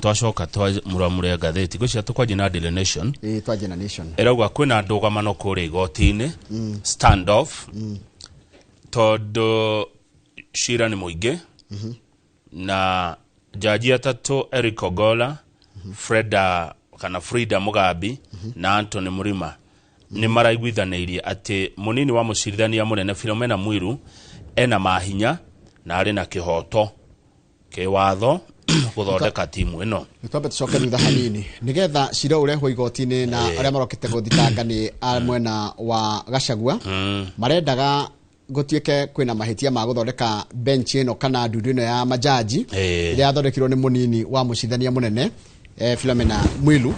Twashoka muramure gatheti gucia tukwaje na Daily Nation twaje na Nation eragwa kwina ndugamano kuri igoti-ini stand off todo shira ni muige na jaji atatu Eric Ogola Frida Mugabi na Anthony Murima ni maraiguithanirie ati munini wa mucirithania munene Philomena Mwilu ena mahinya na ari na kihoto ke watho guthondeka timu ino nitwambe tucoke thutha hanini nigetha cira urehwo igoti-ini na aria marokete guthitanga ni mwena wa Gachagua marendaga gutwike kwina mahitia ma guthondeka bench ino kana ndundu ino ya majaji iria yathondekirwo ni munini wa mucirithania munene Philomena Mwilu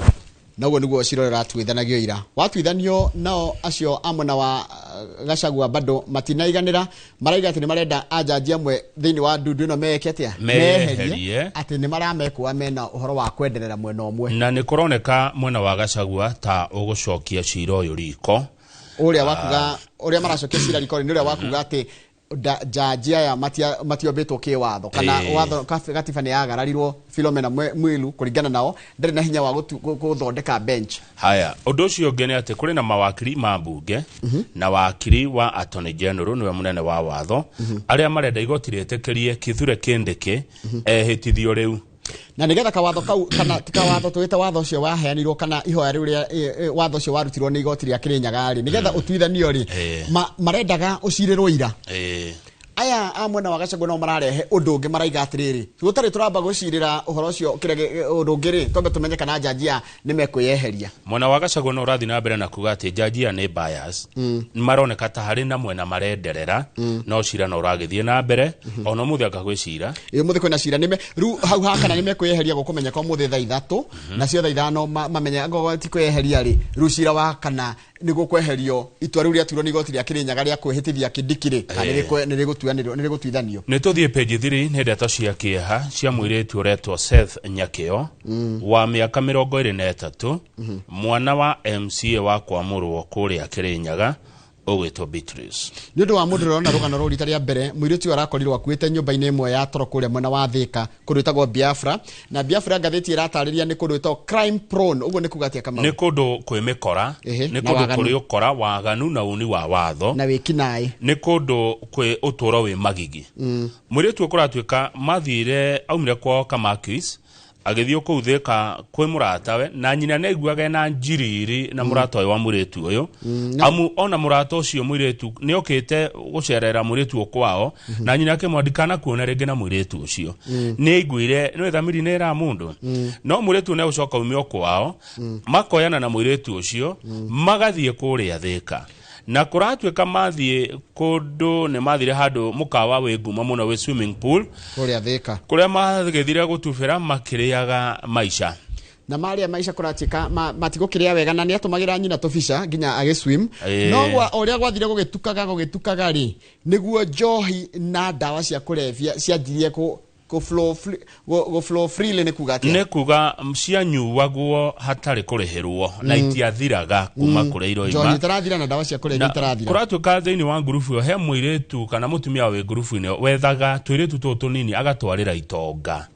naguo niguo cira ratwithanagio ira watwithanio nao acio amwe wa Gachagua bado matinaiganira maraiga ati ni marenda ajaji amwe thiini wa ndundu ino meke atia meherie ati ni maramekwa mena uhoro wa kwenderera mwena omwe na ni kuroneka mwena wa Gachagua ta ugucokia cira uyu riko uria wakuga uria maracokia cira riko ni uria wakuga ati jaji aya matiobetwo kiwatho kana watho gatiba ni yagararirwo Philomena Mwilu kuringana nao ndari na hinya wa guthondeka bench. Haya undu ucio ngene ati kuri na mawakiri ma bunge na wakiri wa Attorney General niwe munene wa watho aria marenda igoti rietekerie Kithure Kindiki ehitithio riu na nigetha kawatho kau kana tikawatho twita watho ucio waheanirwo kana ihoya riu ria watho ucio warutirwo ni igoti ria Kirinyaga ri nigetha utwithanio ri marendaga ucirirwo ira aya amwe na Gachagua no mararehe undu ungi maraiga atiriri gutari turamba gucirira uhoro ucio kirege undu ngiri tombe tumenye kana jajia ni mekweyeheria mwena wa Gachagua no rathi na mbere na kuga ati jajia ni bias maroneka ta hari na mwena marenderera no cira no ragithie na mbere ono muthi akagwicira muthi kwina cira nime ru hau hakana ni mekweyeheria gukumenya kwa muthi thaa 3 na cio thaa 5 mamenya ngo ti kweyeheria ri ru cira wa kana ni gukweherio itwa riu ria tuiro ni igoti ria Kirinyaga ria kwihitithia kindikire ni rigutwithanio ni tuthie page 3 ni ndeto cia kieha cia mwiritu uretwo Seth Nyakio wa miaka 23 mwana wa MCA wa kwamurwo kuria Kirinyaga ogwetwo Beatrice ni ndu wa mundu rona rugano ruri taria mbere mwiritu arakorirwo akuite nyumba-ini imwe ya toro kuria mwena wa Thika kurutagwo Biafra na Biafra ngatheti iratariria ni kurutwo crime prone uguo ni kugatia kama ni kundu kwimikora ni kundu kuri ukora waganu na uni wa watho na wikinai ni kundu kwi uturo wi magigi mwiritu kuratwika mathire aumire kwa Kamakis agithio kuuthika kwi muratawe na nyina neiguaga na njiriri na muratawe wa muritu uyu amu ona murata ucio muritu ni okite gucerera muritu kwao na nyina ke mwandikana kuona ringi na muritu ucio ni iguire ni thamiri ni ra mundu no muritu ne ucoka umio kwao makoyana na muritu ucio magathie kuria Thika na kuratwika mathie kundu ne mathire handu mukawa we nguma muno we swimming pool kuria Thika kuria mathigithira gutubira makiriaga maisha na maria maisha kuratika matigukiria wega na ni atumagira nyina tofisha ginya agiswim no gwa uria gwathire gugitukaga ri niguo njohi na dawa cia kurevia cianjirie flow freely ni kuga cia nyuwagwo hatari kurihirwo na itiathiraga kuma kureiro ima John itarathira na dawa cia kurevia itarathira kuratuka thiini wa grupu he mwiritu kana mutumia we grupu ine wethaga twiritu tutu nini agatwarira itonga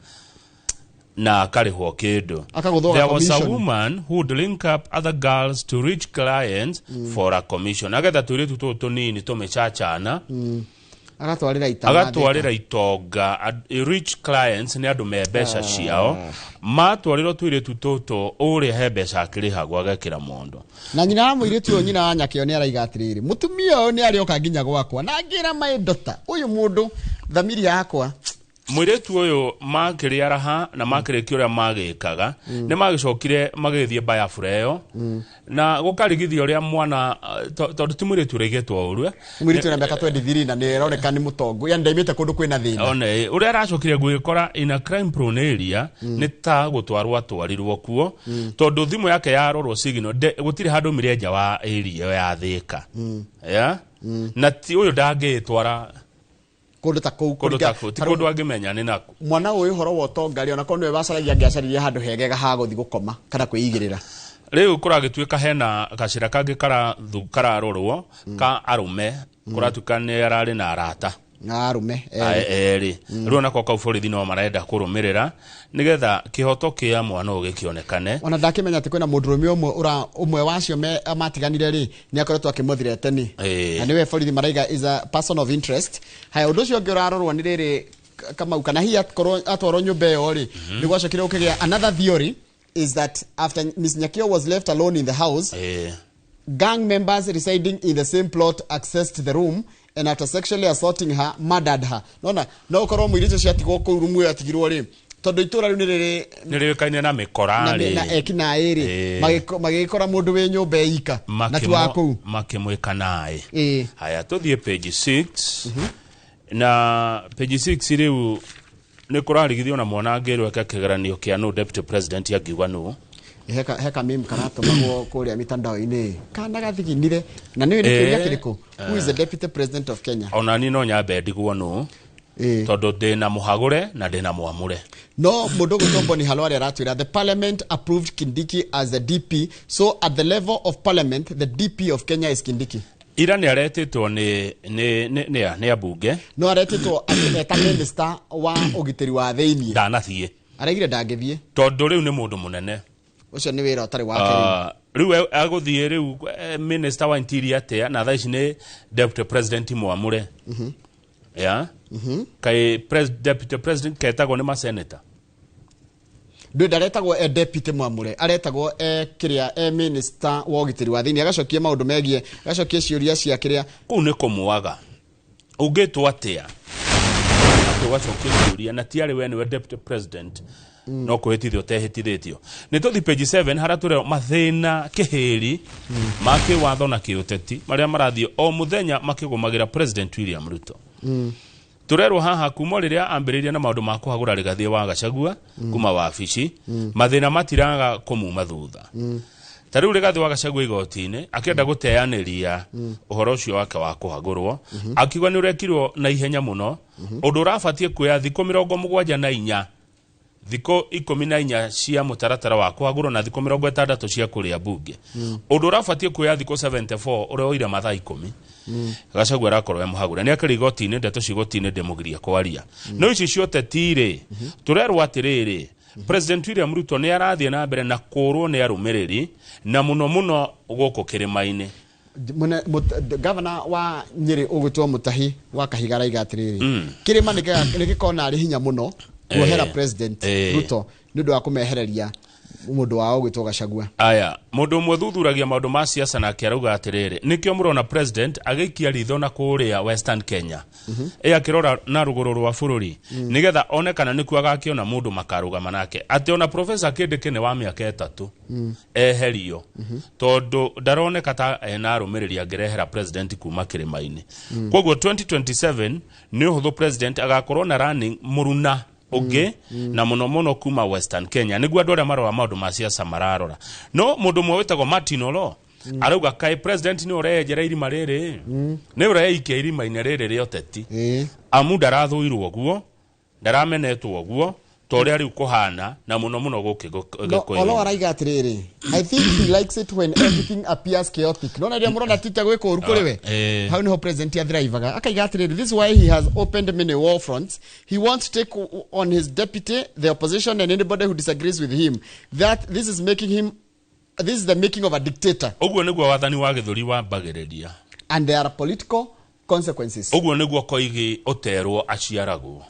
na karihwo kindu there was a woman who would link up other girls to rich clients for a commission agatha twiritu tutu nini tumechachana agatwarira itonga rich clients ni andu mebesha ciao matwariro twiritu tutu uri he besha akirihagwa agekira mondo na nyina mwiritu nyina wa Nyakio ni araiga atiriri mutumia uyu ni arioka nginya gwakwa na ngira maindota uyu mundu thamiri yakwa mwiritu uyu makiriaraha na makirikio ria magikaga ni magicokire magithie Biafra iyo na gukarigithio ria mwana tondu ti mwiritu rigetwo urwe mwiritu na miaka 23 na ni roneka ni mutongo ya ndaimite kundu kwina thina one uria aracokire gwikora in a crime prone area ni ta gutwarwa twarirwo kuo tondu thimu yake yarorwo signal gutire handu mirenja wa area ya Thika ya na ti uyu ndangitwara kundu ta kundu angimenya ni nako mwana uyu horo wa tongari ona konwe basaragia ngiacaririe handu hegega ha guthi gukoma kana kwigirira riu kuragitwika hena gacira kangi kararorwo ka arume kuratuka ni arari na arata arume eri rona kwa kauborithi no marenda kurumirira nigetha kihoto kia mwana ugikionekane ona ndakimenya ati kwina mundurume umwe wacio matiganire ri ni akoretwo akimuthire teni na niwe borithi maraiga is a person of interest haya undu ucio ngirarorwo ni riri kama kana hi atwaro nyumba yo ri ni gwacokire ukigia another theory is that after Ms. Nyakio was left alone in the house gang members residing in the same plot accessed the room and after sexually assaulting her murdered her nona no korwo mwiricho ciatigwo ku rumu yo atigirwo ri tondu itura riu niri kaine na mikora ri na ekina iri magikora mundu we nyumba ika na tu aku makimwika nae haya tuthie page 6 na page 6 riu ni kurarigithio na mwana ngeru akakegeranio kia no deputy president yagiwa no heka meme karato magwo kuria mitandao ine kana gathiginire na niwe ni kiria kiriko who is the deputy president of Kenya ona ni no nyambe ndigwo no tondu ndina muhagure na ndina mwamure no mundu gutombo ni halwari aratwira the parliament approved Kindiki as the DP so at the level of parliament the DP of Kenya is Kindiki ira ni aretitwo ni abunge no aretitwo ateta minister wa ugitiri wa thiini ndanathie araigire ndangithie tondu riu ni mundu munene ucio ni wira utari wake riu aguthie riu minister wa interior tea na thaici ni deputy president mwamure kai deputy president ketagwo ni ma senator ndu ndaretagwo deputy mwamure aretagwo kiria minister wa ugitiri wa thiini agacokie maundu megie agacokie ciuria cia kiria ku ni kumuaga ungitwa atia agacokie ciuria na tiari we ni deputy president no kuhetithio tehitithitio ni tuthi page 7 harature mathina kihiri make watho na kiuteti maria marathio o muthenya makigumagira president William Ruto turerwo haha kuma riria ambiriria na maundu ma kuhagura Rigathi wa Gachagua kuma wabici mathina matiraga kumuma thutha tariu Rigathi wa Gachagua igotini akienda guteaniria uhoro ucio wake wa kuhagurwo akigwa ni urekirwo na ihenya muno undu rafatie kuya thiko 74 thiko 14 cia mutaratara wa kuhagurwo na thiko 60 cia kuria bunge undu rafatie kuya thiko 74 uria oira mathaa 10 Gachagua rakorwo ya muhagura ni akiri igotini ndeto cigotini ndemugiria kwaria no ici cio tetire turerwo atiriri president William Ruto ni arathie na mbere na kurwo ni arumiriri na muno guku kirimaini governor wa Nyeri ugutwo Mutahi wa Kahiga raiga atiriri kirima nikikona ari hinya muno kuhera president Ruto nindu wa kumehereria mundu wao gwitwo Gachagua aya mundu mwe thuthuragia maundu ma siasa na akiarauga atiriri nikio murona president agikia ritho na kuria Western Kenya akirora na ruguru rwa bururi nigetha onekana niku agakiona mundu makaruga manake ati ona professor Kindiki ni wa miaka 3 eherio tondu ndaroneka ta na arumiriria ngerehera president kuma kirimaini kwoguo 2027 ni uhuthu president agakorwo na running muruna na muno kuma Western Kenya niguo andu aria marora maundu ma siasa mararora no mundu mwe witagwo Martin Olo arauga kai president ni urejera irima riri ni ureikia irima ine riri rioteti amuda rathuirwo guo ndaramenetwo guo toria riu kuhana na muno gukigikoyo Olo araiga atiriri I think he likes it when everything appears chaotic no na ria murona tita gwiko urukuriwe how no president ya driver akaiga atiriri this is why he has opened many war fronts he wants to take on his deputy the opposition and anybody who disagrees with him that this is the making of a dictator uguo niguo wathani wa githuri wa bagiriria and there are political consequences uguo niguo koigi uterwo aciaragwo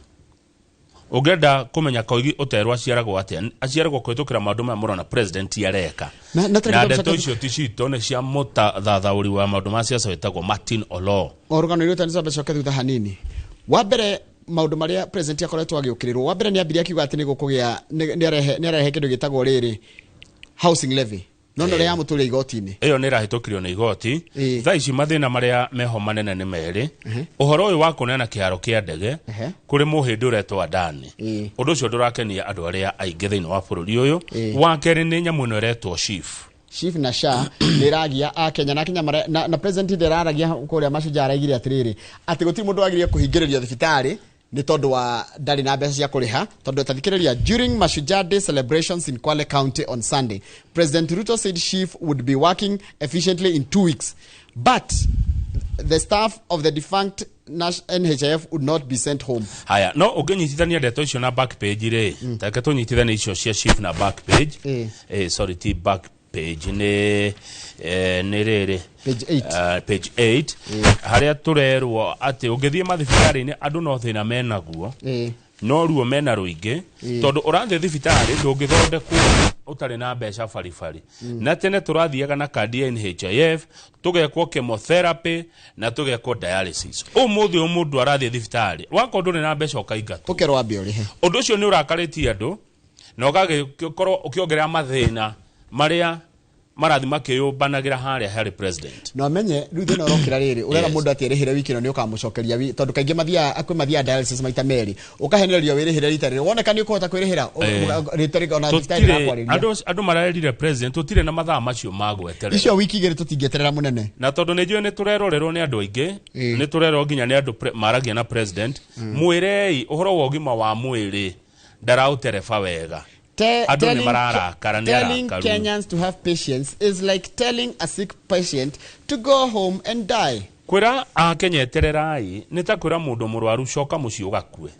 ugenda kumenya koigi uterwo aciaragwo atia aciaragwo kwitukira maundu ma murona president yareka na ndeto icio ticito ne cia mutathathauri wa maundu ma siasa wetagwo Martin Olo orugano irio tani sabe coke thutha hanini wa mbere maundu maria president akoretwo agiukirirwo wa mbere ni ambiria kiuga ati ni gukugia ni arehe kindu gitagwo riri housing levy nono ria mutule igotini iyo ni rahitukirio na igoti thaici mathina maria meho manene ni meri uhoro uyu wa kunena kiharo kia ndege kuri muhindu retwo Adani undu ucio ndurakenia andu aria aingi thiini wa bururi uyu wa keri ni nyamu no retwo chief na sha niragia a Kenya na Kenya na president ndiraragia kuria mashujaa araigire atiriri ati guti mundu agirie kuhingiriria thibitari ni tondu wa ndari na mbeca cia kuriha tondu tathikiriria during Mashujaa Day celebrations in Kwale County on Sunday President Ruto said chief would be working efficiently in 2 weeks but the staff of the defunct NHIF would not be sent home. Haya, no ugenyitithania ndeto icio na back page ri take tunyitithania icio cia shift na back page sorry ti back page ni riri page 8 haria turerwo ati ungithie mathibitari-ini andu no thina menaguo no ruo mena ruingi tondu urathie thibitari ndungithondekwo utari na mbeca baribari na tene turathiaga na kandi ya NHIF tugekwo chemotherapy na tugekwo dialysis umuthi mundu arathie thibitari wako nduri na mbeca ukaingata ukerwa mbio rihe undu ucio ni urakaritie andu na ugagikorwo ukiongerera mathina maria marathi makiyumbanagira haria hari president no menye riu thina urokira riri urera mundu atirihire wiki no ni ukamucokeria tondu kaingi mathia dialysis maita meri ukahenererio wirihire rita riri woneka ni ukuhota kwirihira ritari ona thibitari yakwariria andu mararire president tutire na mathaa macio magweterera icio wiki igiri tutingieterera munene na tondu ni njui ni turerorerwo ni andu aingi ni turerorwo nginya ni andu maragia na president mwirei uhoro wa ugima wa mwiri ndarautereba wega. Telling Kenyans to have patience is like telling a sick patient to go home and die. Kwira Kenya etererai nita kwira mundu murwaru coka muci ugakue.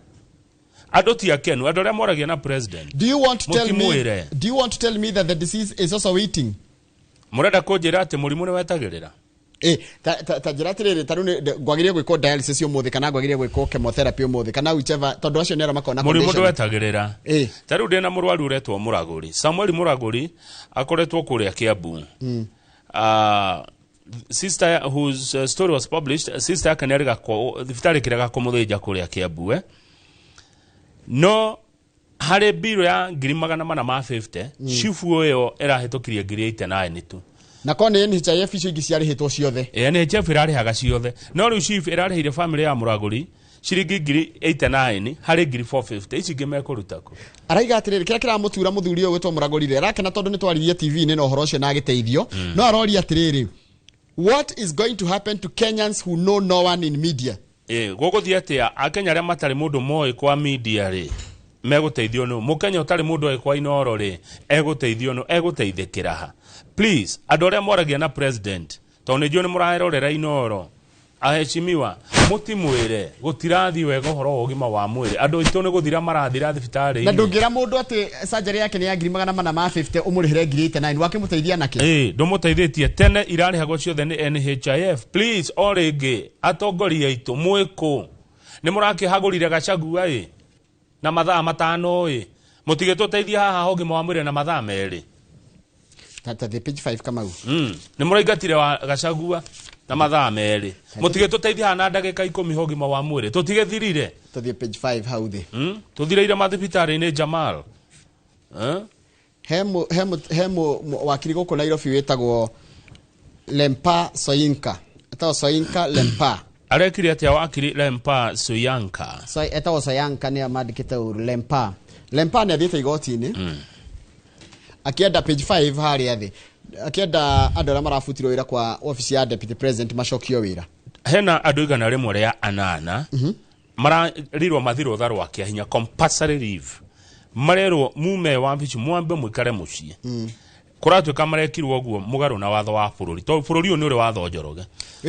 Andu ti akenu andu aria moragia na president. Do you want to tell me that the disease is also waiting? Murenda kunjira ati murimu ni wetagirira. Ta njira atiriri taru ngwagirie gwiko dialysis umuthi kana ngwagirie gwiko chemotherapy umuthi kana whichever tondu acio nera makona condition murimu wetagirira taru ndina murwaru uretwo Muraguri Samuel Muraguri akoretwo kuria Kiambu sister whose story was published sister kaneriga ko thibitari kiraga kumuthinja kuria Kiambu no hari biro ya 450 chifu oyo erahitukirie 89 tu na kone NHIF icio ingi ciarihitwo ciothe NHIF irarihaga ciothe no riu chief irarihire family ya Muraguri ciringi 89 hari 450 ici ingi mekurutako araiga atiriri kira kiramutura muthuri uyu witwa Muraguri ri arakena tondu ni twaririe TV ni no horo ucio na agiteithio no arori atiriri what is going to happen to Kenyans who know no one in media guguthie atia akenya aria matari mundu moi kwa media ri meguteithio no mukenya utari mundu oi kwa inoro ri eguteithio no eguteithikira ha please adore moragia na president tondu njoni murahirorera inoro aheshimiwa mutimwire gutirathi wega horo ugima wa mwiri andu itu ni guthira marathira thibitari na ndungira mundu ati surgery yake ni ya 450 umurihire 89 wake muteithia nake ndumuteithitie tene irarihagwo ciothe ni NHIF please origi atongoria itu mwiko ni murakihagurire Gachagua na mathaa matano mutige tuteithia haha ugima wa mwiri na mathaa meri tata the page 5 kama ni muraigatire wa Gachagua na mathaa meri mutige tuteithia na ndagika 10 hogima wa mwiri tutige thirire the page 5 how they tuthireire mathibitari ni Jamal hemo wakiri guko Nairobi wetagwo Lempa Soyinka etawo Soyinka Lempa arekiri atia wakiri Lempa Soyinka etawo Soyinka ni amadikite Lempa ni athite igoti-ini akienda page 5 hari athi akienda andu aria marafutirwo wira kwa office ya deputy president macokio wira hena andu igana rimwe ria anana mararirwo mathiro tha rwa kia hinya compulsory leave marerwo mume wa bici mwambe mwikare mucie kuratuika marekirwo guo mugaru na watho wa bururi to bururi uyu ni uri watho njoroge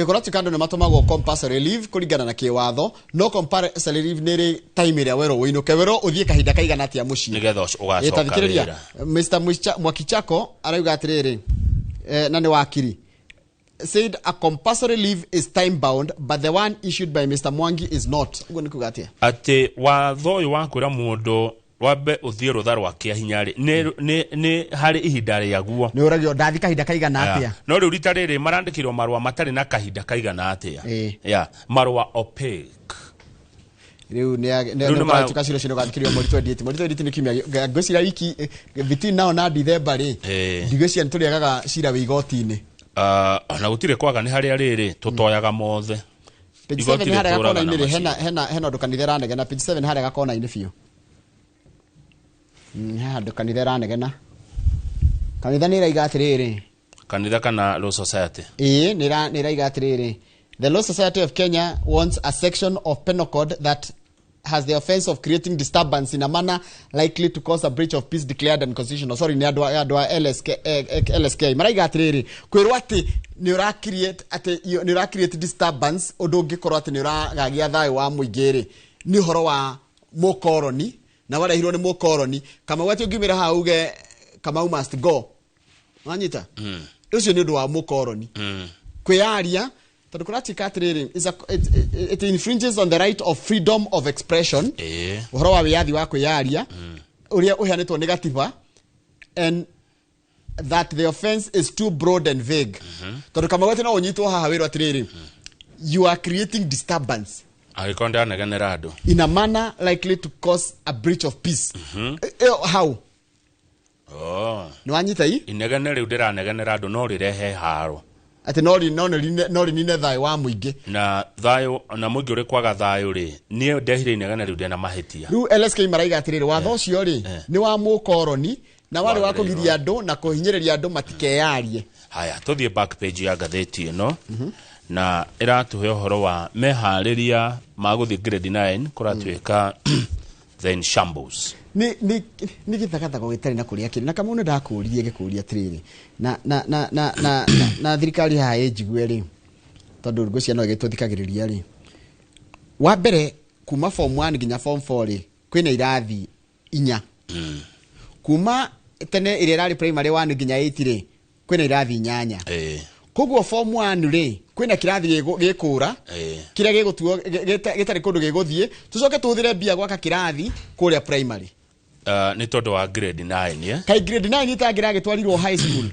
kuratuika andu ni matumagwo compulsory leave kuringana na kiwatho no compulsory leave ni ri time ria wero winuke wero uthie kahinda kaigana atia mucie nigetha ugacoka wira Mr. Mwakichako arauga atiriri na ni wakiri said a compulsory leave is time bound but the one issued by Mr. Mwangi is not ugo ni kugatia ati watho uyu wakwira mundu wabe uthie rutha rwa kia hinyari ni hari ihinda ria guo ni uragio ndathi kahinda kaigana atia no riu rita riri marandikirwo marwa matari na kahinda kaigana atia marwa opaque riu ne matuka ciro cino gathikirio moritu edit ni kimia ngocira wiki between now na December ri ndigwecia nturiagaga cira wi igoti-ini na gutire kwaga ni haria riri tutoyaga mothe page 7 haria gakona-ini ri hena ndukanithe ranegena page 7 haria gakona-ini biu ha ndukanithe ranegena kanitha ni raiga atiriri kanitha kana Law Society ni raiga atiriri the Law Society of Kenya wants a section of Penal Code that has the offense of creating disturbance in a manner likely to cause a breach of peace declared unconstitutional. Sorry, ni adwa LSK. Maraiga atiriri, kwirwo ati ni ura create disturbance odo ngikorwo ati ni ura gagia thayo wa muingiri ni horo wa mukoroni na wala hiro ni mukoroni kama wati ungimira hauge kama must go. Wanyita? Ucio ni undu wa mukoroni. Kwiaria tondu kuratika atiriri it infringes on the right of freedom of expression. Uhoro wa wiathi wa kwiaria uria uheanitwo ni gatiba, and that the offense is too broad and vague. Tondu kama wati no unyitwo haha wirwo atiriri you are creating disturbance agikonda negenera andu in a manner likely to cause a breach of peace. How? Nwanyita hii inegene riu ndiranegenera andu no rirehe haro ati nori nine thayo wa muingi na thayo na muingi uri kwaga thayo ri nie ndehire inegene riu ndina mahitia riu LSK maraiga atiriri watho ucio ri ni wa mukoroni na wale wa kugiria andu na kuhinyiriria andu matikeyarie. Haya tuthie back page ya gatheti ino na iratuhe uhoro wa mehariria maguthi grade 9 kuratwika then shambles ni githagata go gitari na kuria kiri na kama une ndakuririe gikuria atiriri na thirikari ha ejigwe ri tondu rugo no gituthikagiriria ri wa mbere kuma form 1 nginya form 4 ri kwina irathi inya kuma tene irerari primary 1 nginya 8 ri kwina irathi inyanya koguo form 1 ri kwina kirathi gikura kira gigutuo gitari kundu giguthie tucoke tuthire bia gwaka kirathi kuria primary ni tondu wa grade 9 kai grade 9 itagira gitwarirwo high school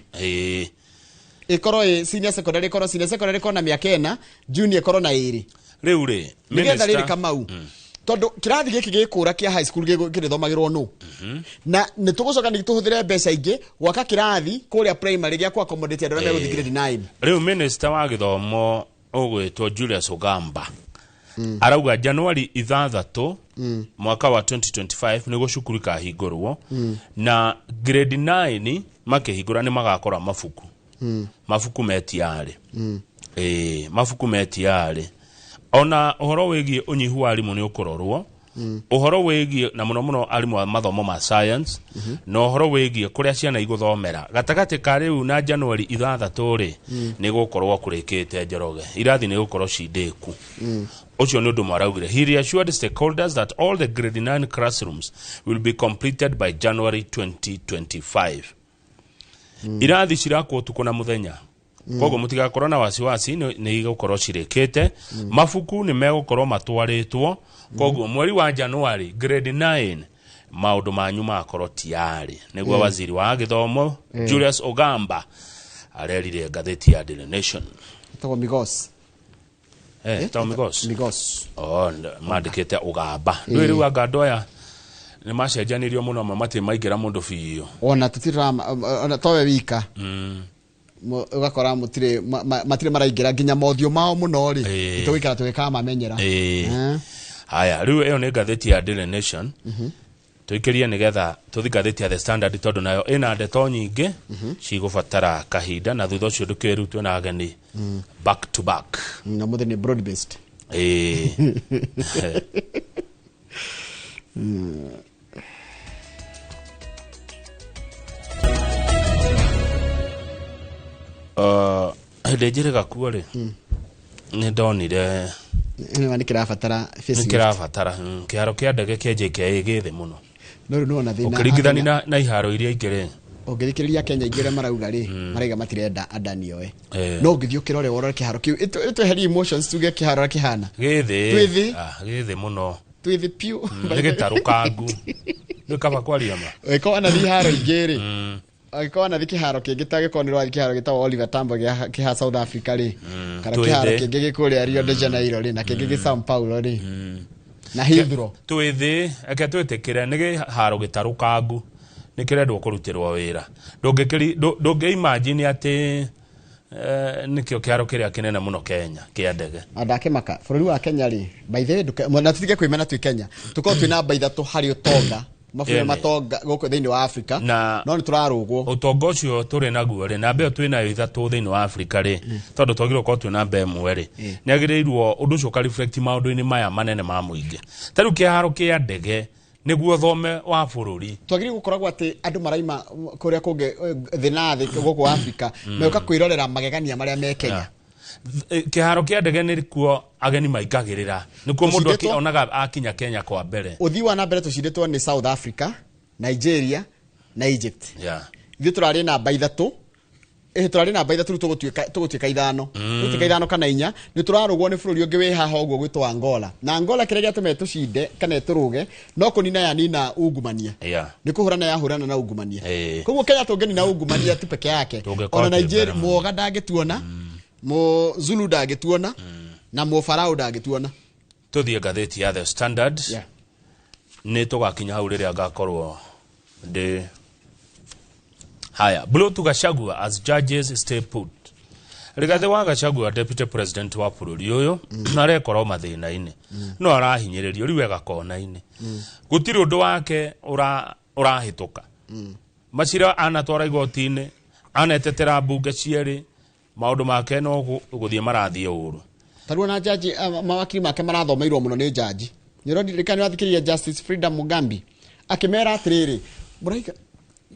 ikoro senior secondary kona miaka ena junior ikoro na iri riu ri minister riri kamau tondu kirathi giki gikura kia high school githomagirwo no na nitugucoka nituhuthire mbeca ingi gwaka kirathi kuria primary gia kwa accommodate andu meguthi grade 9 riu minister wa githomo ogwetwo Julius Ogamba arauga January 6 mwaka wa 2025 nigo cukuru kahingurwo na grade 9 makihingura ni magakora mafuku mafuku metiare mafuku metiare ona uhoro wegie unyihu wa arimu ni ukororwo uhoro wegie na muno arimu wa mathomo ma science no uhoro wegie kuria ciana iguthomera gatagati ka riu na January 6 ri ni gukorwo kurikite Njoroge irathi ni gukorwo cindeku ucio ni undu maraugire. He reassured stakeholders that all the grade 9 classrooms will be completed by January 2025. Irathi cirakwo tuko na muthenya kogo mutigakorwo na wasiwasi ni igukorwo cirikite mafuku ni megukorwo matwaritwo kogo mweri wa January grade 9 maundu manyu makorwo tiari niguo waziri wa githomo Julius Ogamba arerire gatheti ya Daily Nation to Migos Migos mandikite Ogamba riu agando ya ni macenjanirio muno mamati maigira mundu fiyo ona tutira ona towe wika ugakora matire maraingira nginya mothio mao muno ri tuwikara tuweka mamenyera haya riu eyo ni gatheti ya Daily Nation tuikirie nigetha tuthi gatheti ya The Standard tondu nayo ina ndeto nyingi cigubatara kahinda na thutha ucio ndukirutwe na ageni back to back na muthe ni broad based ndejire gakuo ri ni ndonire ni kirabatara face ni kirabatara kiaro kia ndege kia JKA githe muno no na thina ukirigithani na iharo iria ingire ongerikiria Kenya igire marauga ri maraiga matirenda andani oe no ngithio kirore worore kiharo kiu itweheri emotions tuge kiharo kihana githe githe muno twithi piu gitarukangu ndikaba kwaria ma eko ana thiharo igire eko ana thikiharo kingi tagikonirwa thikiharo gitawa Oliver Tambo kiha South Africa ri kana kiharo kingi gikuria Rio de Janeiro ri na kingi Sao Paulo ri na Hithro twithi eke twitikire ni giharo gitarukangu nikirendwo kurutirwo wira ndungi imagine ati nikio kiaro kiria kinene muno Kenya kia ndege andake maka bururi wa Kenya ri by the way mwana tutige kwimena twi Kenya tuko twina mba ithatu hari utonga mabũrũri matonga gũkũ thĩinĩ wa Africa no nĩ tũrarũgwo ũtonga ũcio tũrĩ naguo rĩ na mbeo twĩnayo ithatũ thĩinĩ wa Africa rĩ tondũ twagĩrĩirwo gũkorwo twĩna mbeo ĩmwe rĩ nĩ agĩrĩirwo ũndũ ũcio ũkareflect maũndũ-inĩ maya manene ma mũingĩ ta rĩu kĩharo kĩa ndege nĩguo thome wa bũrũri twagĩrĩirwo gũkoragwo atĩ andũ maraima kũrĩa kũngĩ thĩ na thĩ gũkũ Africa megũka kwĩrorera magegania marĩa me Kenya kĩharo kĩa ndege nĩ kuo ageni maingagĩrĩra nĩkuo mũndũ onaga akinya Kenya kwa mbere ũthii wa na mbere tũcindĩtwo nĩ South Africa, Nigeria na Egypt ithuĩ tũrarĩ namba ithatũ tũrarĩ namba ithatũ tũgũtuĩka ithano tũtuĩka ithano kana inya nĩ tũrarũgwo nĩ bũrũri ũngĩ wĩ haha ũguo gwĩtwo Angola na Angola kĩrĩa gĩatũmire tũcinde kana tũrũge no kũnina yanina ungumania nĩ kũhũrana yahũrana na ungumania koguo Kenya tũngĩnina ungumania tu peke yake ona Nigeria muoga ndangĩtuona Zulu ndangĩtuona na Farao ndangĩtuona tũthiĩ ngathĩti ya The Standard nĩ tũgakinya hau rĩrĩa ngakorwo ndĩ haya blow to Gachagua as judges stay put Rigathi wa Gachagua deputy president wa bũrũri ũyũ narekorwo mathĩna-inĩ no arahinyĩrĩrio rĩu wega kona-inĩ gũtirĩ ũndũ wake ũrahĩtũka macira anatwara igoti-inĩ anetetera mbunge cierĩ maũndũ make no gũthiĩ marathiĩ ũru tarua na jaji mawakili make marathomeirwo mũno nĩ jaji nĩrĩkanĩ wathikĩrĩria Justice Freedom Mugambi akĩmera atĩrĩrĩ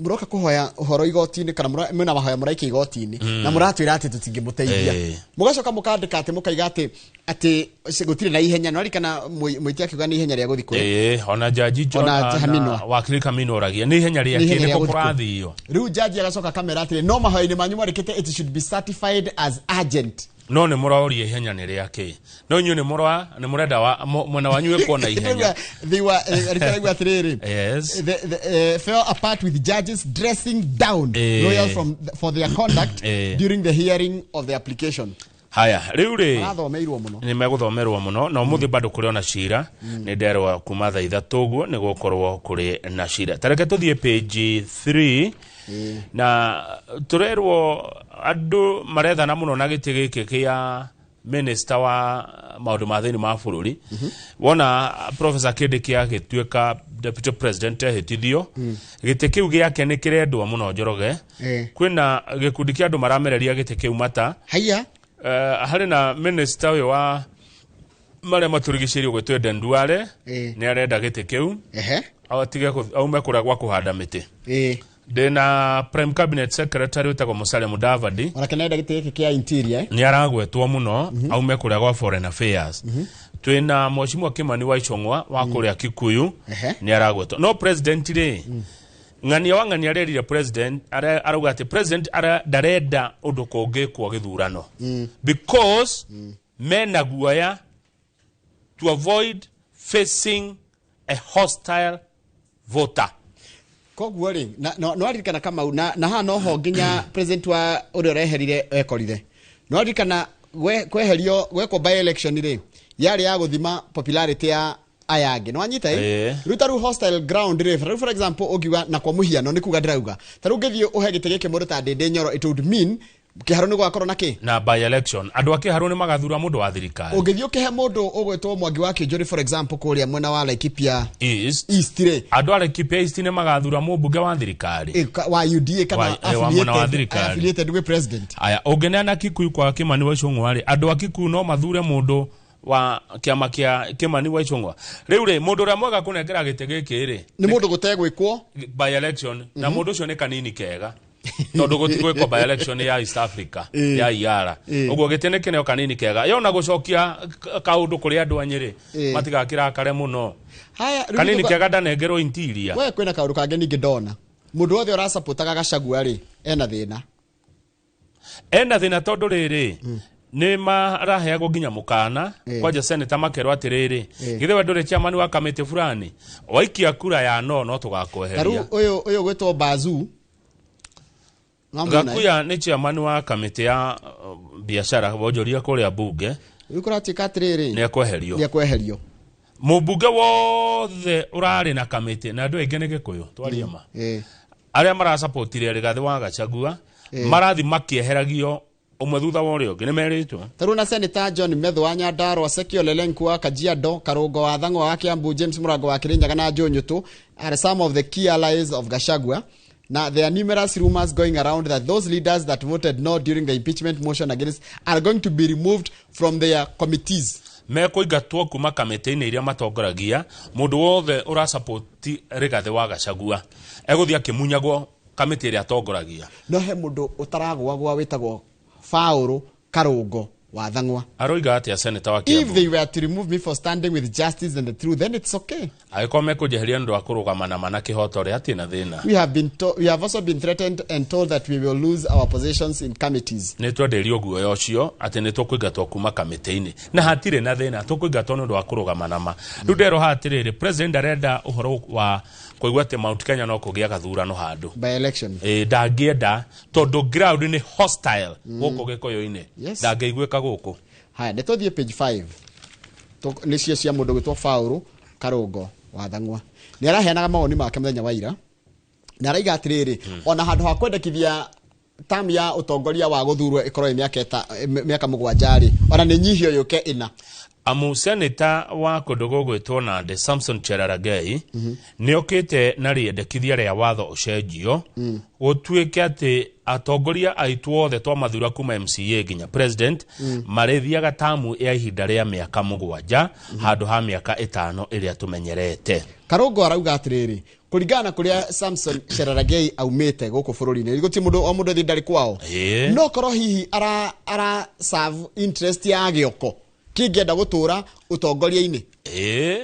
mũroka kũhoya ũhoro igoti-inĩ kana mwĩna mahoya mũraiki igoti-inĩ na mũratwĩra atĩ tũtingĩmũteithia mũgacoka mũkandĩka atĩ mũkaiga atĩ gũtirĩ na ihenya no rikana mwĩtia akiuga nĩ ihenya rĩa gũthiĩ kũrĩa ona jaji John wakili Kamino oragia nĩ ihenya rĩa kĩrĩ kũrathio rĩu jaji agacoka kamera atĩ no mahoya-inĩ manyu marĩkĩte it should be certified as urgent no nĩ mũraũria ihenya nĩ rĩa kĩ no inyuĩ nĩ mũrenda mwena wanyu wĩkwo na ihenya they were atĩrĩrĩ fell apart with judges dressing down lawyers for their conduct during the hearing of the application haya rĩu rĩ mathomeirwo mũno nĩ megũthomerwo mũno na ũmũthĩ bado kũrĩ ona cira nĩ nderwo kuma thaa ithatũ ũguo nĩ gũkorwo kũrĩ na cira tareke tũthiĩ page 3 na tũrerwo andũ marethana mũno na gĩtĩ gĩkĩ kĩa minister wa maũndũ ma thĩinĩ ma bũrũri wona Professor Kĩndĩkĩ agĩtuĩka deputy president ehĩtithio gĩtĩ kĩu gĩake nĩ kĩrendwo mũno Njoroge kwĩna gĩkundi kĩa andũ maramereria gĩtĩ kĩu mata harĩ na minister ũyũ wa marĩa matũrigicĩirio gwĩtwo Eden Duale nĩ arenda gĩtĩ kĩu atige aume kũrĩa gwa kũhanda mĩtĩ ndĩna prime cabinet secretary wĩtagwo Musalia Mudavadi ona kenenda gĩtĩ gĩkĩ kĩa interior nĩ aragwetwo mũno aume kũrĩa gwa foreign affairs twĩna Mheshimiwa Kimani wa Ichung'wa wa kũrĩa Kikuyu nĩ aragwetwo no president rĩ ng'ania wa ng'ania arerire president arauga atĩ president ndarenda ũndũ kũngĩkwo gĩthurano because mena guoya to avoid facing a hostile voter koguo rĩ no aririkana Kamau na haha no ho nginya president wa ũrĩa ũreherire ekorire no aririkana kweherio gwekwo by election rĩ yarĩ ya gũthima popularity ya ayange no anyita ruta ru hostile ground rĩ for example ũngiuga na kwa mũhiano nĩ kuga ndĩrauga ta rĩu ngĩthiĩ ũhe gĩtĩ gĩkĩ mũndũ ta Ndĩndĩ Nyoro it would mean kĩharo nĩ gwakorwo na kĩ na by election andũ a kĩharo nĩ magathura mũndũ wa thirikari ũngĩthiĩ ũkĩhe mũndũ ũgwĩtwo Mwangi wa Kĩnjũrĩ for example kũrĩa mwena wa Laikipia East rĩ andũ a Laikipia East nĩ magathura mũmbunge wa thirikari wa UDA kana affiliated with president aya ũngĩneana Kikuyu kwa Kimani wa Ichung'wa rĩ andũ a Kikuyu no mathure mũndũ wa kĩama kĩa Kimani wa Ichung'wa rĩu rĩ mũndũ ũrĩa mwega kũnengera gĩtĩ gĩkĩ rĩ nĩ mũndũ gũtegwĩkwo by election na mũndũ ũcio nĩ kanini kega tondũ gũtigwĩkwo by election ya East Africa ya IARA ũguo gĩtĩ nĩ kĩneo kanini kega yona gũcokia kaũndũ kũrĩ andũ a Nyĩrĩ matigakĩrakare mũno kanini kega ndanengerwo interior we kwĩna kaũndũ kangĩ ningĩ ndona mũndũ wothe ũrasupportaga Gachagua rĩ ena thĩna tondũ rĩrĩ nĩ maraheagwo nginya mũkana kwanja senator makerwo atĩrĩrĩ githĩ we ndũrĩ chairman wa kamĩtĩ fulani waikia kura ya no tũgakweheria ũyũ gwĩtwo Bazu Gakuya nĩ chairman wa kamĩtĩ ya biashara wonjoria kũrĩa bunge ũkũratika atĩrĩrĩ nĩ ekweherio mũmbunge wothe ũrarĩ na kamĩtĩ na andũ aingĩ nĩ Gĩkũyũ twaria ma arĩa marasupportire Rigathi wa Gachagua marathi makĩeheragio umwe thutha wa uria ungi ni meritwo taruna Senator John Methu wa Nyandarua, Sekio Lelenku wa Kajiado, Karungo wa Thang'wa wa Kiambu, James Murango wa Kirinyaga na Njũnyũtũ are some of the key allies of Gachagua. Now, there are numerous rumors going around that those leaders that voted no during the impeachment motion against are going to be removed from their committees. Mekuingatwo kuma kamiti-ini iria matongoragia mundu wothe ura support Rigathi wa Gachagua eguthia akimunyagwo kamiti iria atongoragia. No he mundu utaragwa witagwo Fauru Karungo wa Thang'wa. Aroiga atia Senator wa Kiambu. If they were to remove me for standing with justice and the truth, then it's okay. Aiko mekujeheria ndu akurugamana mana kihoto ria atina thina. We have also been threatened and told that we will lose our positions in committees. Ni twenderio guoya ucio ati ni tukuingatwo kuma kamiti-ini na hatire na thina tukuingatwo ndu akurugamana ma. Riu ndero hatiriri president arenda uhoro wa kuigwa ati Mount Kenya no kugia gathurano handu by election. Ndangienda tondu ground ni hostile guku gikoyo-ini. Ndangeiguika guku. Haya nituthie page 5. Nicio cia mundu gwitwo Fauru Karungo wa Thang'wa. Ni araheanaga mawoni make muthenya wa ira. Na araiga atiriri ona handu ha kwendekithia tam ya utongoria wa guthurwo ikorwo miaka 7 ona ni nyihio yuke ina. Amu Senator wa kundugo gwitwo Nandi Samson Cherargei ni okite na riendekithia ria watho ucenjio gutuike ati atongoria aitwo othe twa mathura kuma MCA ginya president marethiaga tamu ya ihinda ria miaka 7 handu ha miaka 5 iria tumenyerete. Karungo arauga atiriri kuringana kuria Samson Cherargei aumite guku bururi-ini riguti mundu o mundu thindari kwao no korwo hihi ara serve interest ya gioko kingenda gutura utongoria-ini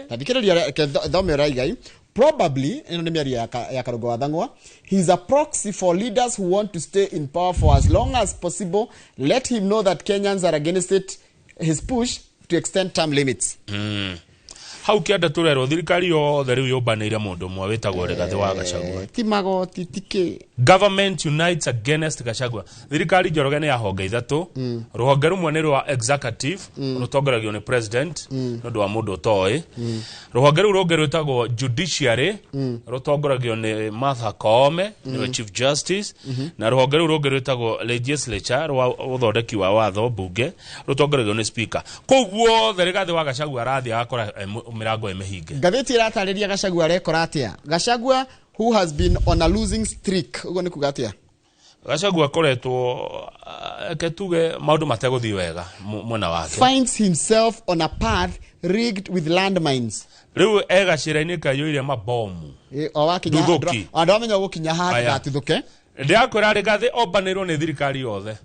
tandikiriria thome raigai probably ino ni miaria ya Karungo wa Thang'wa. He's a proxy for leaders who want to stay in power for as long as possible. Let him know that Kenyans are against it, his push to extend term limits. Hau kianda turero thirikari yothe riu yumbanire mundu mwe witagwo Rigathi wa Gachagua. Timago titike. Government unites against Gachagua. Thirikari njoroge ni ya honge ithatu. Ruhonge rumwe ni rwa executive rutongoragio ni president nondu wa mundu toi. Ruhonge ru rungi rwitagwo judiciary rutongoragio ni Martha Koome ni chief justice na ruhonge ru rungi rwitagwo legislature rwa uthondeki wa watho bunge rutongoragio ni speaker. Koguo Rigathi wa Gachagua arathi akora mirango emehinge. Gatheti iratariria Gachagua rekora atia. Gachagua who has been on a losing streak. Ugo ni kugatia. Gachagua koretwo ketuge maundu mateguthi wega mwena wake. Finds himself on a path rigged with landmines. Riu egacira-ini kayo iria mabomu. O wakinya andu amenya gukinya hati gatithuke. Ndiakwira Rigathi ombanirwo ni thirikari yothe.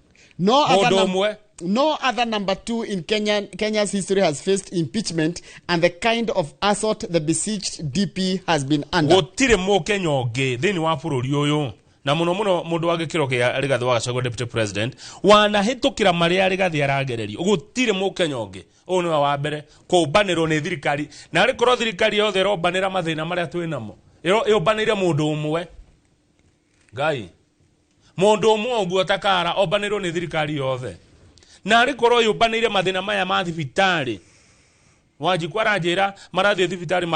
No other number 2 in Kenya's history has faced impeachment and the kind of assault the besieged DP has been under. Gutire mu Kenya onge thini wa bururi uyu na muno mundu wa gikiro kia Rigathi wa Gachagua deputy president wana hitukira maria Rigathi aragererio gutire mu Kenya onge uyu ni wa mbere kumbanirwo ni thirikari na rikorwo thirikari yothe rombanira mathina maria twinamo yombanire mundu umwe ngai mundu umwe oguo takara ombanirwo ni thirikari yothe na rikorwo yombanire mathina maya ma thibitari wajikwara njira marathi thibitari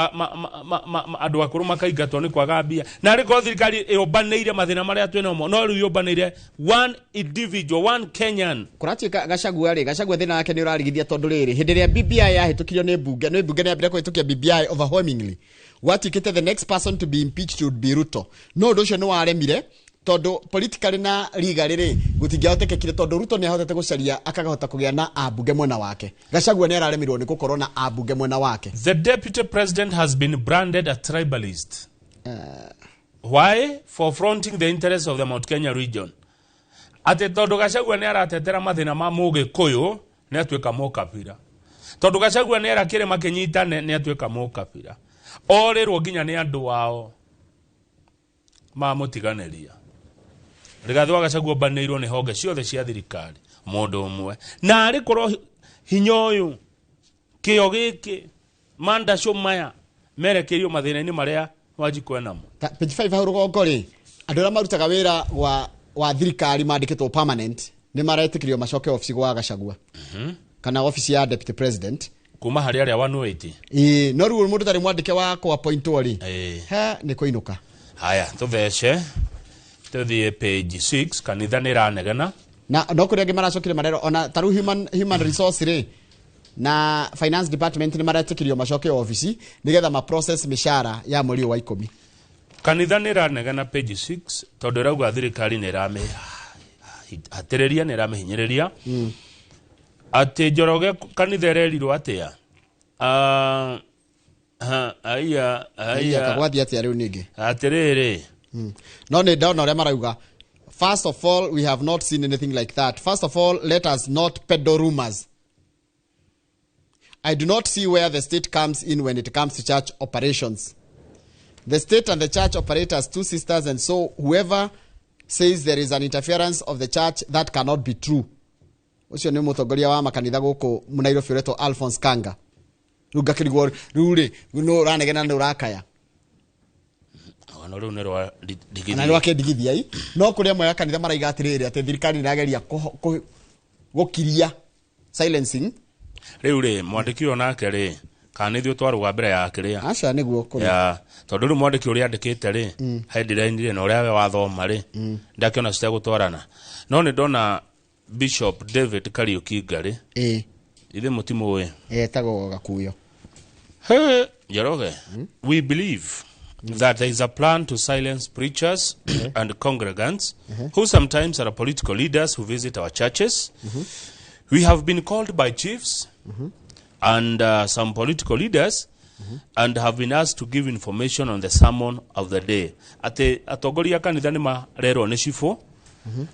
andu akuru makaingatwo ni kwaga mbia na rikorwo thirikari yombanire mathina maria twinamo no riu yombanire one individual one Kenyan kurati Gachagua thina yake ni urarigithia tondu riri hindi ria BBI yahitukirio ni bunge ni ambire kuhitukia BBI overwhelmingly watikite the next person to be impeached would be Ruto no ndu ucio ni waremire tondu politically na legally gutingiahotekekire tondu Ruto ni ahotete gucaria akagahota kugia na abunge mwena wake. Gachagua ni araremirwo ni gukorwo na abunge mwena wake. The deputy president has been branded a tribalist. Why? For fronting the interests of the Mount Kenya region. Ate tondu Gachagua ni aratetera mathina ma Mugikuyu ni atuika mukabira. Tondu Gachagua ni arakire makinyitane ni atuika mukabira. Orirwo nginya ni andu wao mamutiganeria. Rigathi wa Gachagua banirwo ni honge ciothe cia thirikari mundu umwe na arikorwo hinyo uyu kio giki manda shumaya merekerio mathina-ini maria wajikwe namo. Page 5 hau rugongo ri andu aria marutaga wira wa thirikari mandikitwo permanent ni maretikirio macoke office gwa Gachagua kana office ya deputy president kuma hari aria 180 no riu mundu tari mwandike wa ko appointwo ri ha ni kuinuka. Haya tuthece tuthie page 6 kanitha ni ranegena na no kuri angĩ maracokire marero ona taru human resource ri na finance department ni maratekirio macoke ofici nigetha ma process mishara ya mweri wa 10. Kanitha nĩ ranegana page 6 tondũ rauga thirikari nĩ rame atĩrĩria nĩ ramehinyĩrĩria atĩ Njoroge kanitha ererirwo atĩa kagwathi atĩa rĩu ningĩ atĩrĩrĩ no nĩ ndona ũrĩa marauga. First of all, we have not seen anything like that. First of all, let us not peddle rumors. I do not see where the state comes in when it comes to church operations. The state and the church operate as two sisters, and so whoever says there is an interference of the church, that cannot be true. Ucio ni mutongoria wa makanitha guku Nairobi uretwo Alphonse Kanga. Ruga kirigwo ruri no ranegena no rakaya. Ono ru nerwa digithia. Na rwake digithia i no kuri amwe ya kanitha maraiga atiriri ati thirikari irageria gukiria silencing. Riu ri mwandiki onake ri kana ithio twarugwa mbere ya kiria aca niguo kuri ya tondu ru mwandiki uria andikite ri headline ri na uria we wathoma ri ndakiona cita gutwarana no ni ndona Bishop David Kariuki Ngari ithe mutimo we tago gakuyo. Hey Njoroge, we believe that there is a plan to silence preachers and congregants who sometimes are political leaders who visit our churches. We have been called by chiefs and some political leaders and have been asked to give information on the sermon of the day. Ate atongoria kanitha ni marerwo ni cifo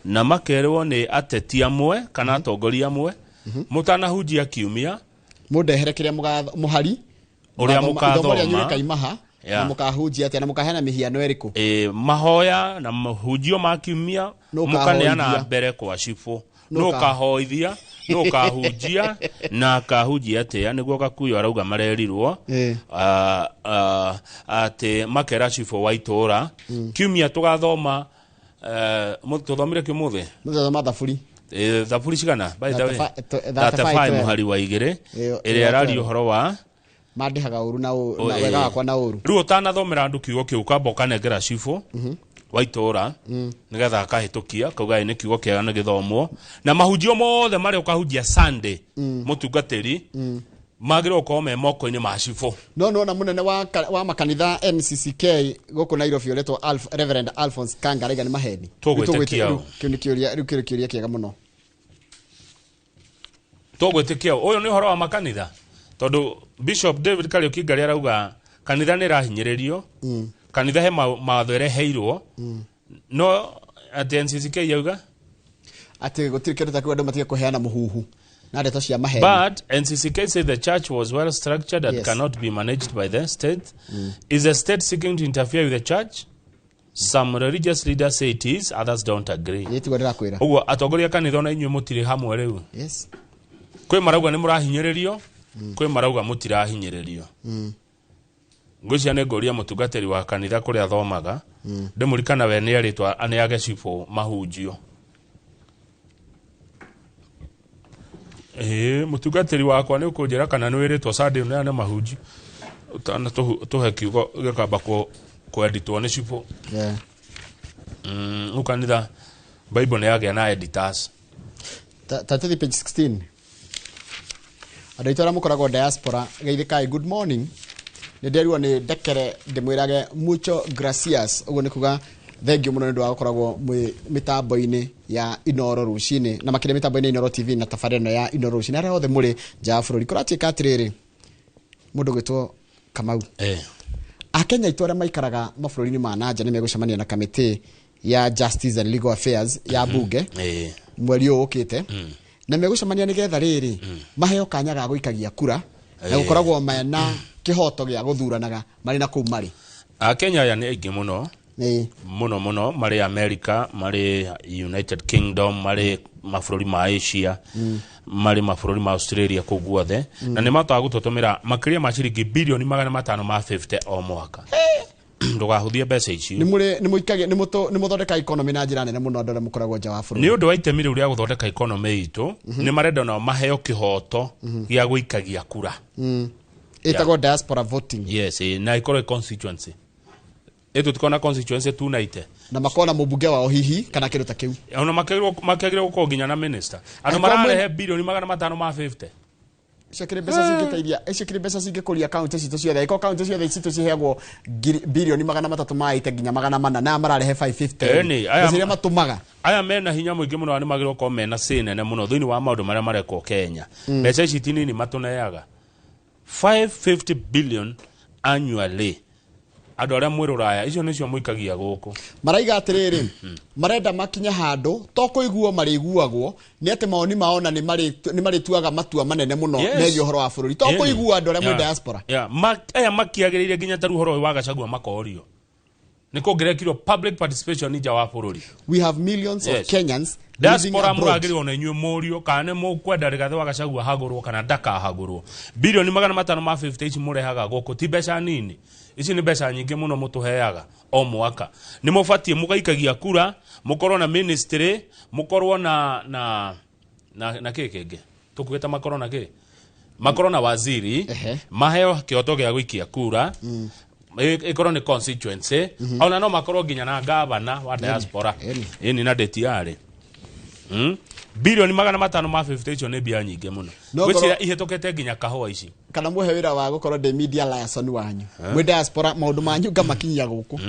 na makerwo ni ateti amwe kana atongoria amwe mutanahunjia kiumia mundehere kiria muhari uria mukathoma kaimaha na mukahunjia ati na mukahena mihiano eriku mahoya na mahunjio ma kiumia mukaneana mbere kwa cifo no kahoithia no kahunjia na kahunjia atia niguo gakuyo arauga marerirwo ati makera cifo wa itora kiumia tugathoma mututhomire kimuthi muthoma thaburi thaburi cigana by the way 35 muhari wa igire iri arari uhoro wa mandihaga uru na wega wakwa na uru riu utanathomera andu kiugo kiu kamba ukanengera cifo wa itora nigetha akahitukia kauga ni kiugo kiega na githomwo na mahunjio mothe mari ukahunjia Sunday mutungatiri magiro ko me moko-ini ma cifo no na munene wa makanitha NCCK guku Nairobi uretwo Reverend Alphonse Kanga raiga ni maheni tugwitikia kiuria kiega muno tugwitikia uyu ni horo wa makanitha tondu Bishop David Kariuki Ngari arauga kanitha ni rahinyiririo kanitha he mawatho ereheirwo no at NCCK yauga ati gutiri kindu ta kwandu matige kuheana muhuhu na ndeto cia maheni. But NCCK said the church was well structured and cannot be managed by the state. Is the state seeking to interfere with the church? Some religious leaders say it is, others don't agree. Ugo atongoria kanitha na inywe mutire hamwe riu. Yes. Kwe marauga ni murahinyiririo, kwe marauga mutirahinyiririo. Ngocia ne ngoria mutungatiri wa kanitha kuria thomaga, ndimurikana we ni aritwa aniage cifo mahunjio. Mutungatiri wakwa ni ukunjira kana ni wiritwo Sunday na ne mahunji utana tuhe kiugo gikamba kweditwo ni cifo ukanitha Bible ni yagia na editors tatuthi page 16 adaitwara mukoragwo diaspora geithikai good morning ni nderirwo ni ndekere ndimwirage mucho gracias uguo ni kuga thengiũ mũno nĩ ũndũ wa gũkoragwo mĩtambo-inĩ ya Inoro Rucini na makĩria mĩtambo-inĩ Inoro TV na tabarĩra ya Inoro Rucini arĩa othe mũrĩ nja wa bũrũri kũratuĩka atĩrĩrĩ mũndũ gwĩtwo Kamau Akenya aitũ arĩa maikaraga mabũrũri-inĩ ma nanja nĩ megũcemania na kamĩtĩ ya Justice and Legal Affairs ya bunge mweri ũyũ ũkĩte na megũcemania nĩgetha rĩrĩ maheo kanya ga gũikagia kura na gũkoragwo mena kĩhoto gĩa gũthuranaga marĩ na kũu marĩ Akenya aya nĩ aingĩ mũno muno mari America mari United Kingdom mari mabũrũri ma Asia mari mabũrũri ma Australia kũu guothe na nĩ mataga gũtũtũmĩra makĩria ma ciringi bilioni 550 o mwaka ndugahuthie mbeca icio nĩ mũikagia nĩ mũthondeka economy na njĩra nene mũno andũ arĩa mũkoragwo nja wa bũrũri nĩ ũndũ wa itemi rĩu rĩa gũthondeka economy itũ nĩ marenda nao maheo kĩhoto gĩa gũikagia kura ĩtagwo diaspora voting yes na ikorwo constituency etu tukona constituency 290 na makona mubunge wao hihi kana kindu ta kiu ona makagirwo guko nginya na minister andu mararehe bilioni 550 Shekere besa singitairia eshekere besa singikuria account citu ciothe iko account ciothe citu ciheagwo bilioni 300 maite nginya 400 na mararehe 550 aya matumaga aya mena hinya muingi muno ani magirwo ko mena sinene muno thini wa maundu maria mareko Kenya mbeca ici tinini matuneaga 550 billion annually andu aria mwiruraya icio nicio muikagia guku maraiga atiriri marenda makinya handu to kuiguo mariguagwo ni ati maoni maona ni marituaga matua manene muno megiyo horo wa bururi to kuiguo andu aria mwe diaspora aya makiagiriire nginya taru horo wa Gachagua makorio ni kuongerekirwo public participation nija wa bururi. We have millions of Kenyans diaspora muragirwo na inyuĩ murio kana mukwenda rigathe wa Gachagua hagurwo kana ndaka hagurwo bilioni 550 ici murehaga guku ti mbeca nini ici ni mbeca nyingi muno mutuheaga o mwaka ni mubatie mugaikagia kura mukorwo na ministry mukorwo na kekenge tukugeta makorwo na ke makorwo na waziri maheo kioto gya gwikia kura ikorwo ni constituency ona no makorwo nginya na governor wa diaspora ini na detiare bilioni 550 icio ni bia nyingi muno gwicira ihetokete nginya kahua ici kana muhe wira wa gukorwo de media liaison wanyu mwe diaspora maundu manyu ngamakinyia guku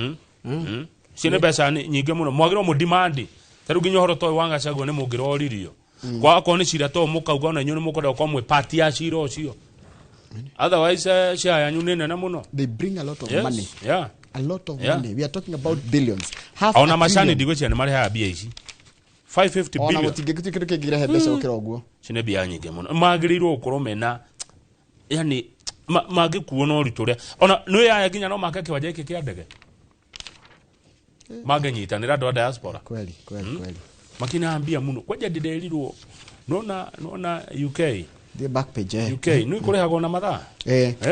cine mbeca nyingi muno mwagirwo mu demand taru nginya horo to wa Gachagua ni mungiroririo kwa ko ni cira to mukauga ona inyu ni mukoda kwa mwe party ya cira ucio otherwise share yanyu ni nene muno they bring a lot of money a lot of money we are talking about billions half ona mashani digwe ni mari ha bia ici 550 billion ona mutingikutikire kigira hebesa ukira uguo cine bia nyingi muno magirirwo ukorwo mena yani magikuo no rituria ona no ya ginya no make kiwanja iki kia ndege maganyitanira ndo diaspora kweli makina ambia muno kwaje ndiderirwo nona UK the back page UK no ikurehagwo na mathaa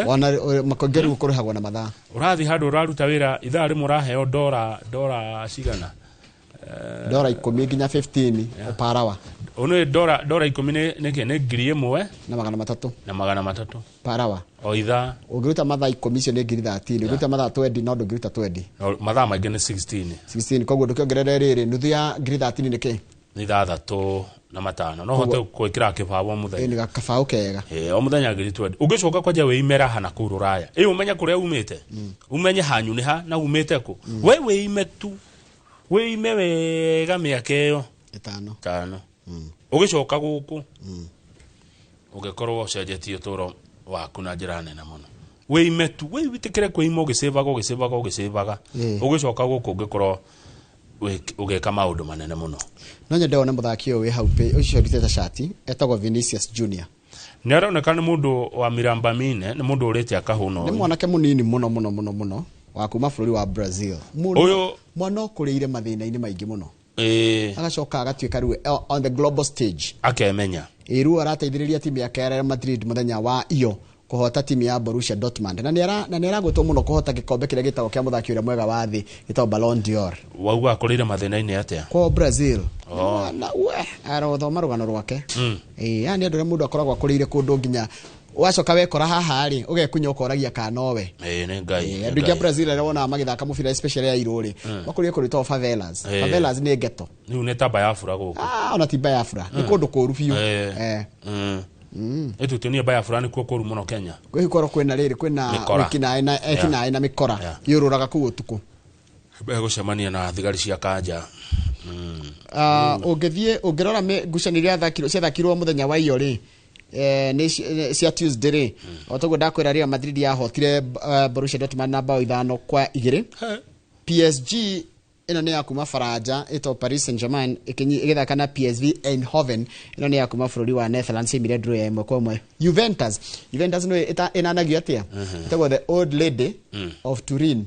ona makongeru kurehagwo na mathaa urathi handu uraruta wira ithaa rimwe uraheo dora cigana dora 10 nginya 15 parawa ono dora 10 neke ne ngiri imwe na 300 parawa o ithaa ugiruta mathaa 10 cio ne ngiri 30 ugiruta mathaa 20 no ngiruta 20 mathaa maingĩ ni 16 koguo ndukiongerera riri nuthu ya ngiri 30 niki ni ithaa 3 na 5 no hote kwikira kibabo muthenya ni gakabao kega o muthenya ngiri 20 ugicoka kwaja weimera hana ku ruraya umenya kuria umite umenye hanyu ni ha na umite ku weime tu weime wega miaka iyo 5 ugicoka guku ugikorwo cenjetie turo waku na njira nene muno weime tu witikire kwima ugisevaga ugicoka guku ugikorwo ugeka maundu manene muno no nyende ona muthaki we hau pe ucio riteta shati etagwo Vinicius Junior ni aroneka ni mundu wa miramba mine ni mundu urite akahuno ni mwanake munini muno wa kuma bururi wa Brazil uyu mwana kuriire mathina-ini maingi muno agacoka agatuika riu on the global stage akemenya riu arateithiriria timu ya Real Madrid muthenya wa iyo kuhota timu ya Borussia Dortmund na niragwetwo muno kuhota gikombe kiria gitagwo kia muthaki uria mwega wa thi gitagwo Ballon d'Or wauga akurire mathina-ini atia kwa Brazil na arothoma rugano rwake yani andu mundu akoragwo akurire kundu nginya wacoka wekora haha ri ugekunya ukoragia kanowe ni ngai andu ya Brazil arona magithaka mubira especially ya iruri bakurie kurito favelas ni ghetto ni uneta bayafura guku ona ti bayafura ni kundu kuru biu tutonia bayafura ni kuru muno Kenya kwihikoro kwina riri kwina ekina na mikora yururaga ku utuku gucemania na thigari cia kanja ungirora ngucanire thakirwo muthenya wa iyo ri ni cia Tuesday ri otago ndakwira Real Madrid ya hotire Borussia Dortmund na bao 5-2 PSG ino ni ya kuma Faraja ito Paris Saint-Germain igithaka na PSV Eindhoven ino ni ya kuma bururi wa Netherlands imire draw ya 1-1 Juventus no inanagio atia itago the old lady of Turin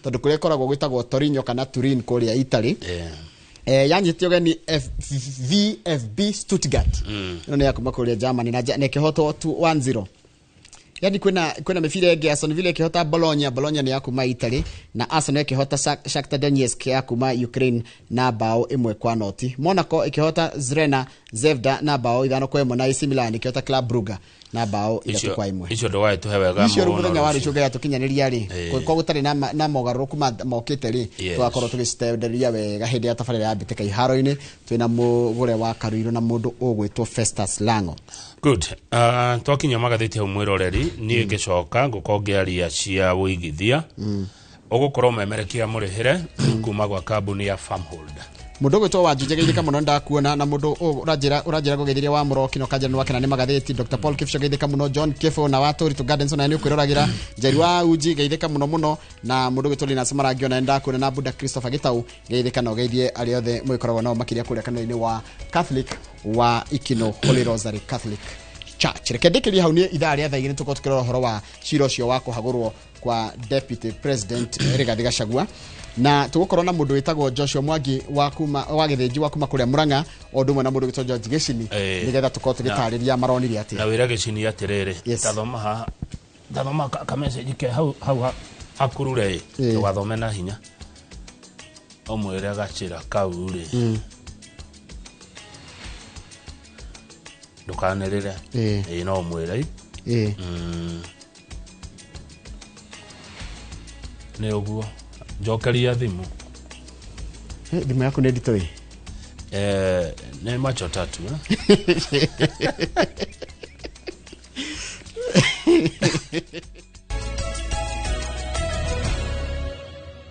tondu kuria koragwo gwitagwo Torino kana Turin kuria Italy yanyitio gani VfB Stuttgart ino ni ya kuma kuria Germany na kihoto 1-0 yani kuna mifire ya Aston Villa kihota Bologna ni ya kuma Italy na Arsenal kihota Shakhtar Donetsk ya kuma Ukraine na bao 1-0 Monaco ikihota Zvezda na bao 5-1 na AC Milan ikihota Club Brugge na bao ithatu kwa imwe icio ndo tu hewega icio ruthenya wa rucio gaya tukinyaniria ri ko gutari na mogaruku mokite ri twakorwo tugistenderia wega hindi ya tabarira ya mbiteka iharo-ini twina mugure wa Karuiro na mundu ugwitwo Festus Lango. Good. Twakinya magatheti hau mwiroreri ni ngicoka ngukongearia cia wigithia ugukorwo memerekia murihire kuma gwa kambuni ya Farmholder. Mundu gwitwo wanjunjegeithika muno ndakuona na mundu urajira gugeithiria wa murokino kanja nwa kana ni magatheti Dr. Paul Kipcho geithika muno John Kefo na watori to Gardens na ni ukwiragira Njeri wa Uji geithika muno na mundu gwitwo Lina Samarangi na ndakuona na Buda Christopher Gitau geithika no geithie ari othe mwikoragwo nao makiria kuria kanini wa Catholic wa Ikino Holy Rosary Catholic Church. Rekendekeria hau ni ithaa ria thaigini tuko tukirora horo wa ciro ucio wa kuhagurwo kwa Deputy President Rigathi Gachagua na tugukorwo na mundu witagwo Joshua Mwangi wa githinji wa kuma kuria Muranga odumwe na mundu witagwo George Gicini nigetha tukorwo tugitariria maroniria atia na wira Gicini atiriri ndathoma ka message ke hau akurure tugathome na hinya omwire gachira kauri ndukanirire no mwire ne oguo jokeria thimu thimu yako ni ndito ne macho tatu